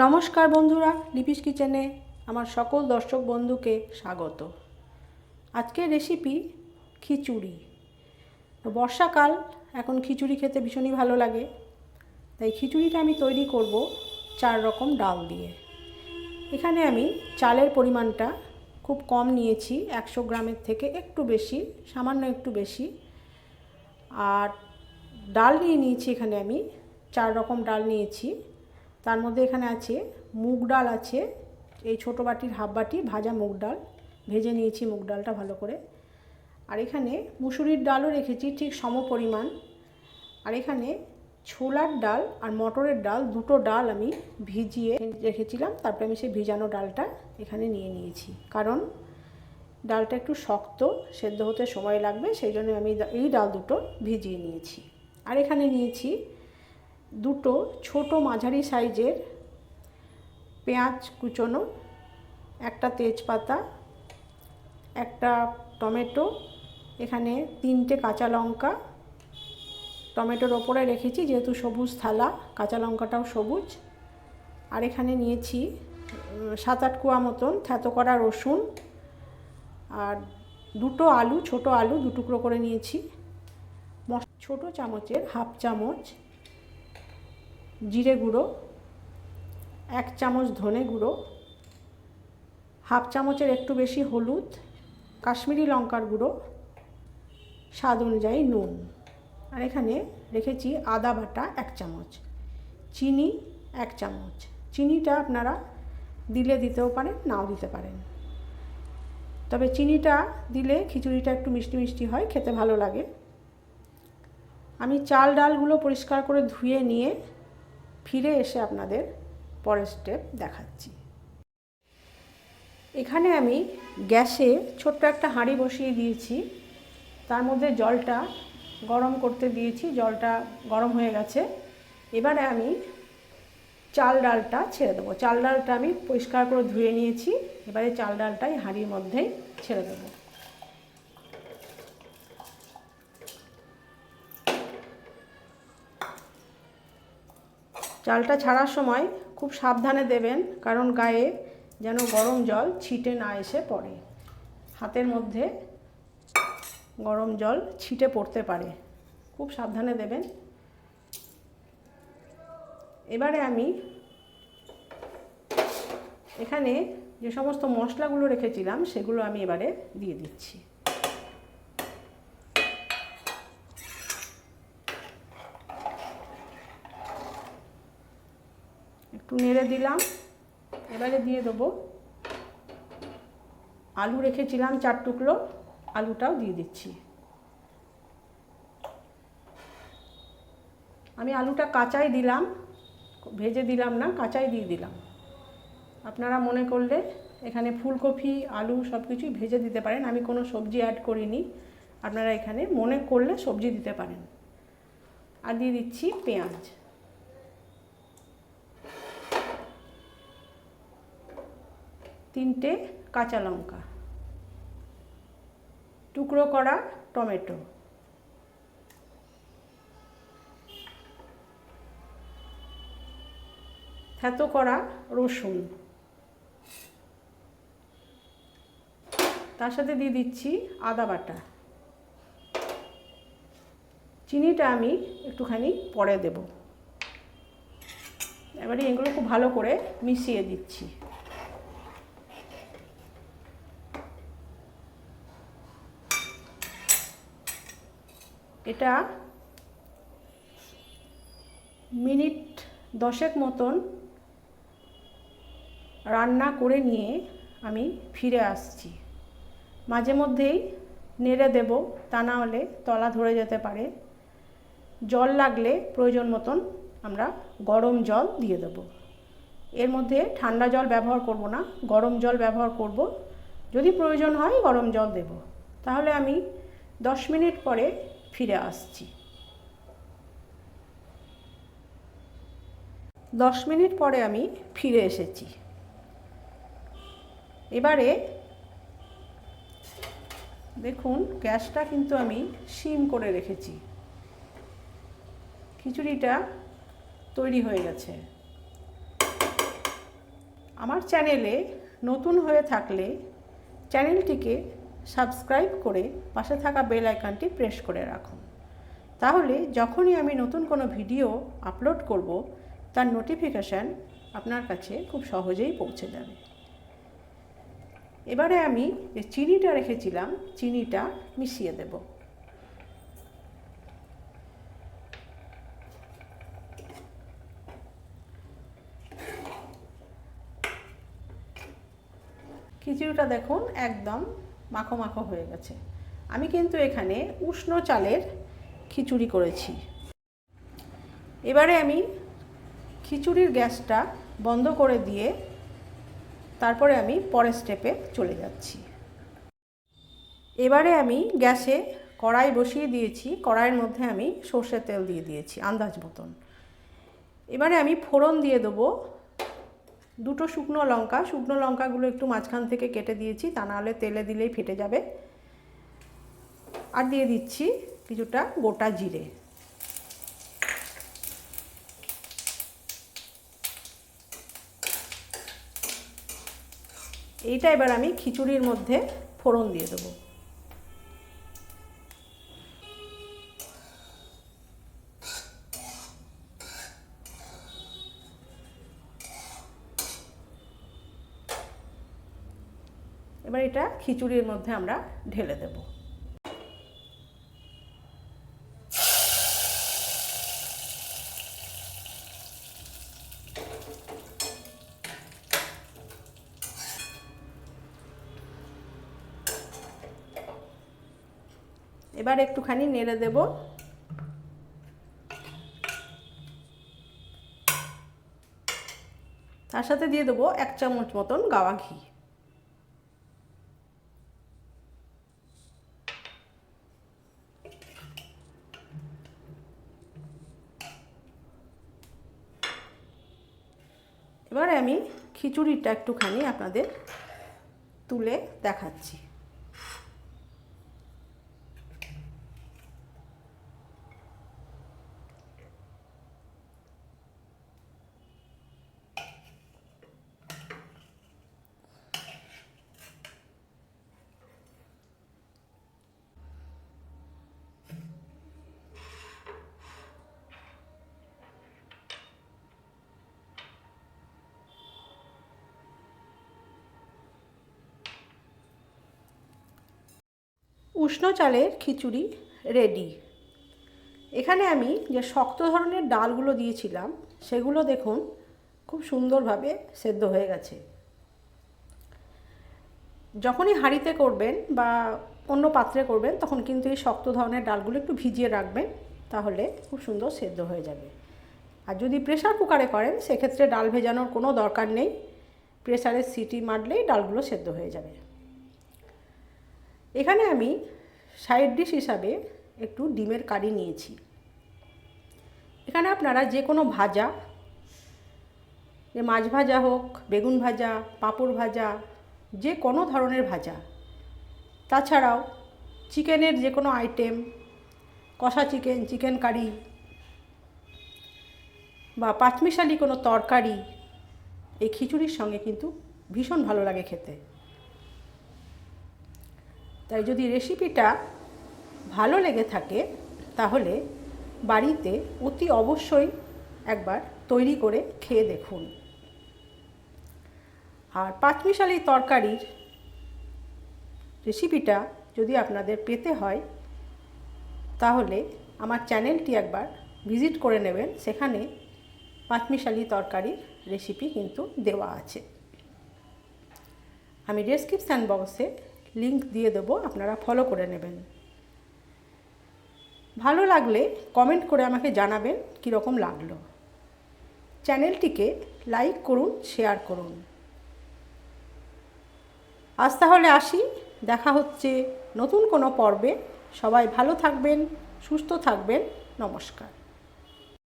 নমস্কার বন্ধুরা, লিপিস কিচেনে আমার সকল দর্শক বন্ধুকে স্বাগত। আজকের রেসিপি খিচুড়ি। বর্ষাকাল, এখন খিচুড়ি খেতে ভীষণই ভালো লাগে, তাই খিচুড়িটা আমি তৈরি করব 4 রকম ডাল দিয়ে। এখানে আমি চালের পরিমাণটা খুব কম নিয়েছি, 100 গ্রামের থেকে একটু বেশি, সামান্য একটু বেশি। আর ডাল নিয়েছি এখানে আমি 4 রকম ডাল নিয়েছি। তার মধ্যে এখানে আছে মুগ ডাল, আছে এই ছোটো বাটির হাফ বাটি ভাজা মুগ ডাল, ভেজে নিয়েছি মুগ ডালটা ভালো করে। আর এখানে মুসুরির ডালও রেখেছি ঠিক সম পরিমাণ। আর এখানে ছোলার ডাল আর মটরের ডাল, দুটো ডাল আমি ভিজিয়ে রেখেছিলাম, তারপরে আমি সেই ভিজানো ডালটা এখানে নিয়ে নিয়েছি, কারণ ডালটা একটু শক্ত, সেদ্ধ হতে সময় লাগবে, সেই জন্য আমি এই ডাল দুটো ভিজিয়ে নিয়েছি। আর এখানে নিয়েছি দুটো ছোট মাঝারি সাইজের পেঁয়াজ কুচোনো, একটা তেজপাতা, একটা টমেটো, এখানে 3টে কাঁচা লঙ্কা, টমেটোর ওপরে রেখেছি যেহেতু সবুজ থালা, কাঁচা লঙ্কাটাও সবুজ। আর এখানে নিয়েছি 7-8 কোয়া মতন থেতো করা রসুন, আর দুটো আলু, ছোট আলু 2 টুকরো করে নিয়েছি। ছোট চামচের হাফ চামচ জিরে গুঁড়ো, 1 চামচ ধনে গুঁড়ো, হাফ চামচের একটু বেশি হলুদ, কাশ্মীরি লঙ্কার গুঁড়ো, স্বাদ অনুযায়ী নুন। আর এখানে রেখেছি আদা বাটা 1 চামচ, চিনি 1 চামচ। চিনিটা আপনারা দিলে দিতেও পারেন, নাও দিতে পারেন, তবে চিনিটা দিলে খিচুড়িটা একটু মিষ্টি মিষ্টি হয়, খেতে ভালো লাগে। আমি চাল ডালগুলো পরিষ্কার করে ধুয়ে নিয়ে ফিরে এসে আপনাদের পরের স্টেপ দেখাচ্ছি। এখানে আমি গ্যাসে ছোট্ট একটা হাঁড়ি বসিয়ে দিয়েছি, তার মধ্যে জলটা গরম করতে দিয়েছি, জলটা গরম হয়ে গেছে। এবারে আমি চাল ডালটা ছেড়ে দেবো। চাল ডালটা আমি পরিষ্কার করে ধুয়ে নিয়েছি, এবারে চাল ডালটাই হাঁড়ির মধ্যেই ছেড়ে দেবো। চালটা ছাড়ার সময় খুব সাবধানে দেবেন, কারণ গায়ে যেন গরম জল ছিটে না এসে পড়ে। হাতের মধ্যে গরম জল ছিটে পড়তে পারে, খুব সাবধানে দেবেন। এবারে আমি এখানে যে সমস্ত মশলাগুলো রেখেছিলাম সেগুলো আমি এবারে দিয়ে দিচ্ছি। একটু নেড়ে দিলাম। এবারে দিয়ে দেবো আলু, রেখেছিলাম 4 টুকরো, আলুটাও দিয়ে দিচ্ছি। আমি আলুটা কাঁচাই দিলাম, ভেজে দিলাম না, কাঁচাই দিয়ে দিলাম। আপনারা মনে করলে এখানে ফুলকপি, আলু সব কিছুই ভেজে দিতে পারেন, আমি কোনো সবজি অ্যাড করিনি, আপনারা এখানে মনে করলে সবজি দিতে পারেন। আর দিয়ে দিচ্ছি পেঁয়াজ, 3টে কাঁচা লঙ্কা, টুকরো করা টমেটো, থেতো করা রসুন, তার সাথে দিয়ে দিচ্ছি আদা বাটা। চিনিটা আমি একটুখানি পরে দেব। এবারে এগুলো খুব ভালো করে মিশিয়ে দিচ্ছি। এটা মিনিট 10 মতন রান্না করে নিয়ে আমি ফিরে আসছি। মাঝে মধ্যেই নেড়ে দেব, তা না হলে তলা ধরে যেতে পারে। জল লাগলে প্রয়োজন মতন আমরা গরম জল দিয়ে দেব। এর মধ্যে ঠান্ডা জল ব্যবহার করব না, গরম জল ব্যবহার করব। যদি প্রয়োজন হয় গরম জল দেব। তাহলে আমি 10 মিনিট পরে ফিরে আসছি। 10 মিনিট পরে আমি ফিরে এসেছি। এবারে দেখুন গ্যাসটা কিন্তু আমি সিম করে রেখেছি। খিচুড়িটা তৈরি হয়ে গেছে। আমার চ্যানেলে নতুন হয়ে থাকলে চ্যানেলটিকে সাবস্ক্রাইব করে পাশে থাকা বেল আইকনটি প্রেস করে রাখুন। তাহলে যখনই আমি নতুন কোনো ভিডিও আপলোড করব তার নোটিফিকেশান আপনার কাছে খুব সহজেই পৌঁছে যাবে। এবারে আমি যে চিনিটা রেখেছিলাম চিনিটা মিশিয়ে দেব। খিচুড়িটা দেখুন একদম মাখো মাখো হয়ে গেছে। আমি কিন্তু এখানে উষ্ণ চালের খিচুড়ি করেছি। এবারে আমি খিচুড়ির গ্যাসটা বন্ধ করে দিয়ে তারপরে আমি পরের স্টেপে চলে যাচ্ছি। এবারে আমি গ্যাসে কড়াই বসিয়ে দিয়েছি। কড়াইয়ের মধ্যে আমি সর্ষের তেল দিয়ে দিয়েছি আন্দাজ মতন। এবারে আমি ফোড়ন দিয়ে দেবো দুটো শুকনো লঙ্কা। শুকনো লঙ্কাগুলো একটু মাঝখান থেকে কেটে দিয়েছি, তা নাহলে তেলে দিলেই ফেটে যাবে। আর দিয়ে দিচ্ছি কিছুটা গোটা জিরে। এইটা এবার আমি খিচুড়ির মধ্যে ফোড়ন দিয়ে দেবো। এবার এটা খিচুড়ির মধ্যে আমরা ঢেলে দেব। এবার একটুখানি নেড়ে দেব। তার সাথে দিয়ে দেবো 1 চামচ মতন গাওয়া ঘি। এবারে আমি খিচুড়িটা একটুখানি আপনাদের তুলে দেখাচ্ছি। উষ্ণ চালের খিচুড়ি রেডি। এখানে আমি যে শক্ত ধরনের ডালগুলো দিয়েছিলাম সেগুলো দেখুন খুব সুন্দরভাবে সেদ্ধ হয়ে গেছে। যখনই হাঁড়িতে করবেন বা অন্য পাত্রে করবেন তখন কিন্তু এই শক্ত ধরনের ডালগুলো একটু ভিজিয়ে রাখবেন, তাহলে খুব সুন্দর সেদ্ধ হয়ে যাবে। আর যদি প্রেসার কুকারে করেন সেক্ষেত্রে ডাল ভেজানোর কোনো দরকার নেই, প্রেসারের সিটি মারলেই ডালগুলো সেদ্ধ হয়ে যাবে। এখানে আমি সাইড ডিশ হিসাবে একটু ডিমের কারি নিয়েছি। এখানে আপনারা যে কোনো ভাজা, যে মাছ ভাজা হোক, বেগুন ভাজা, পাঁপড় ভাজা, যে কোনো ধরনের ভাজা, তাছাড়াও চিকেনের যে কোনো আইটেম, কষা চিকেন, চিকেন কারি বা পাঁচমিশালি কোনো তরকারি এই খিচুড়ির সঙ্গে কিন্তু ভীষণ ভালো লাগে খেতে। তাই যদি রেসিপিটা ভালো লেগে থাকে তাহলে বাড়িতে অতি অবশ্যই একবার তৈরি করে খেয়ে দেখুন। আর পাঁচমিশালি তরকারির রেসিপিটা যদি আপনাদের পেতে হয় তাহলে আমার চ্যানেলটি একবার ভিজিট করে নেবেন, সেখানে পাঁচমিশালি তরকারির রেসিপি কিন্তু দেওয়া আছে। আমি ডেসক্রিপশান বক্সে লিংক দিয়ে দেবো, আপনারা ফলো করে নেবেন। ভালো লাগলে কমেন্ট করে আমাকে জানাবেন কীরকম লাগলো। চ্যানেলটিকে লাইক করুন, শেয়ার করুন। আজ তাহলে আসি, দেখা হচ্ছে নতুন কোনো পর্বে। সবাই ভালো থাকবেন, সুস্থ থাকবেন। নমস্কার।